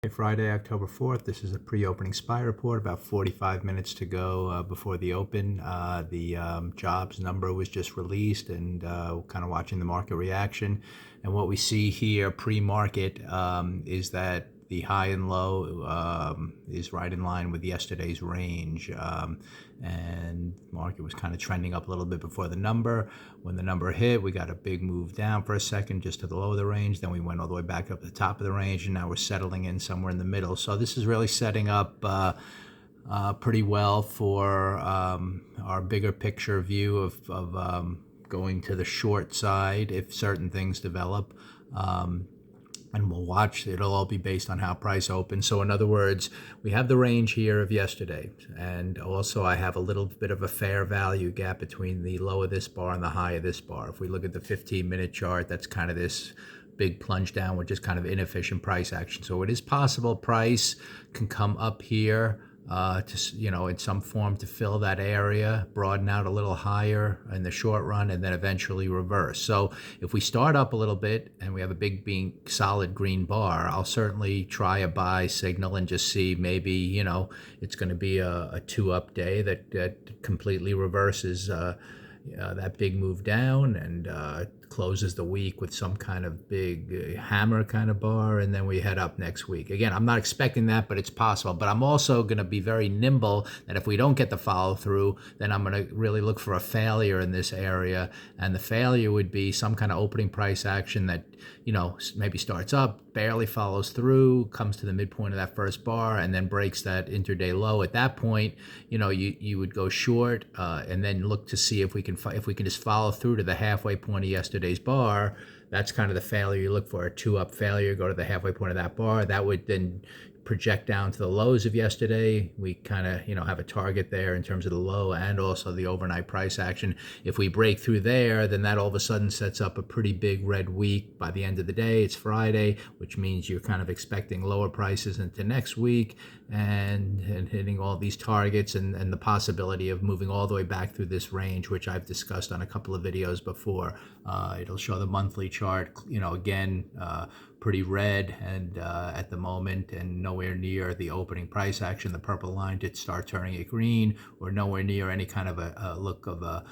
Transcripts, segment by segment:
Friday, October 4th. This is a pre-opening SPY report, about 45 minutes to go before the open. The jobs number was just released and kind of watching the market reaction. And what we see here pre-market is that the high and low is right in line with yesterday's range. And market was kind of trending up a little bit before the number. When the number hit, we got a big move down for a second just to the low of the range. Then we went all the way back up to the top of the range, and now we're settling in somewhere in the middle. So this is really setting up pretty well for our bigger picture view of going to the short side if certain things develop. And we'll watch. It'll all be based on how price opens. So in other words, we have the range here of yesterday. And also I have a little bit of a fair value gap between the low of this bar and the high of this bar. If we look at the 15-minute chart, that's kind of this big plunge down, which is kind of inefficient price action. So it is possible price can come up here in some form to fill that area, broaden out a little higher in the short run, and then eventually reverse. So if we start up a little bit and we have a big solid green bar, I'll certainly try a buy signal and just see maybe, it's going to be a two-up day that completely reverses that big move down and closes the week with some kind of big hammer kind of bar, and then we head up next week. Again, I'm not expecting that, but it's possible. But I'm also going to be very nimble that if we don't get the follow through, then I'm going to really look for a failure in this area. And the failure would be some kind of opening price action that, maybe starts up, barely follows through, comes to the midpoint of that first bar, and then breaks that intraday low. At that point, you would go short and then look to see if we can just follow through to the halfway point of yesterday's bar. That's kind of the failure you look for, a two-up failure, go to the halfway point of that bar. That would then project down to the lows of yesterday. We kind of, have a target there in terms of the low and also the overnight price action. If we break through there, then that all of a sudden sets up a pretty big red week. By the end of the day, it's Friday, which means you're kind of expecting lower prices into next week and hitting all these targets and the possibility of moving all the way back through this range, which I've discussed on a couple of videos before. It'll show the monthly chart, again, pretty red and at the moment, and nowhere near the opening price action. The purple line did start turning it green, or nowhere near any kind of a look of a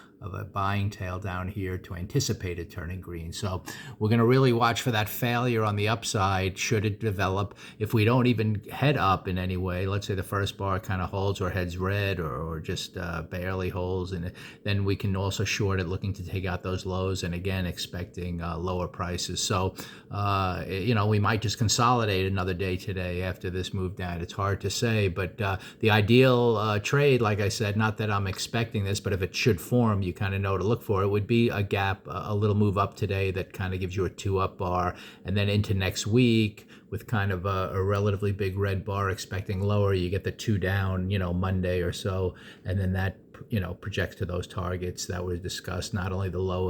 buying tail down here to anticipate it turning green. So we're going to really watch for that failure on the upside should it develop. If we don't even head up in any way, let's say the first bar kind of holds or heads red or just barely holds, and then we can also short it looking to take out those lows, and again expecting lower prices. So we might just consolidate another day today after this move down. It's hard to say, but the ideal trade, like I said, not that I'm expecting this, but if it should form, you kind of know to look for it, would be a gap, a little move up today that kind of gives you a two-up bar, and then into next week with kind of a relatively big red bar expecting lower, you get the two down, Monday or so, and then that, projects to those targets that were discussed, not only the low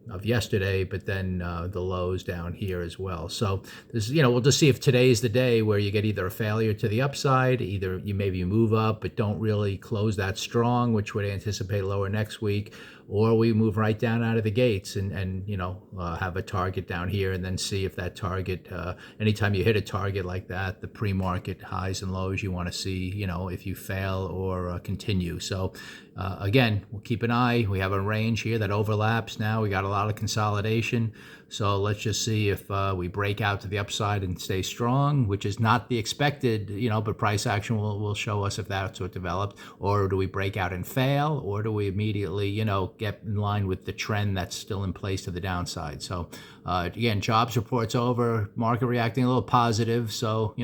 of yesterday, but then the lows down here as well. So this, we'll just see if today's the day where you get either a failure to the upside, either maybe you move up but don't really close that strong, which would anticipate lower next week, or we move right down out of the gates and have a target down here, and then see if that target, anytime you hit a target like that, the pre-market highs and lows, you want to see, if you fail or continue. So again, we'll keep an eye. We have a range here that overlaps now. We got a lot of consolidation. So let's just see if we break out to the upside and stay strong, which is not the expected, but price action will show us if that's what developed. Or do we break out and fail? Or do we immediately, get in line with the trend that's still in place to the downside? So again, jobs reports over, market reacting a little positive. So,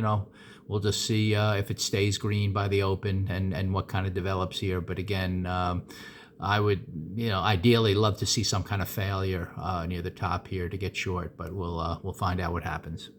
we'll just see if it stays green by the open and what kind of develops here. But again, I would, ideally love to see some kind of failure near the top here to get short, but we'll find out what happens.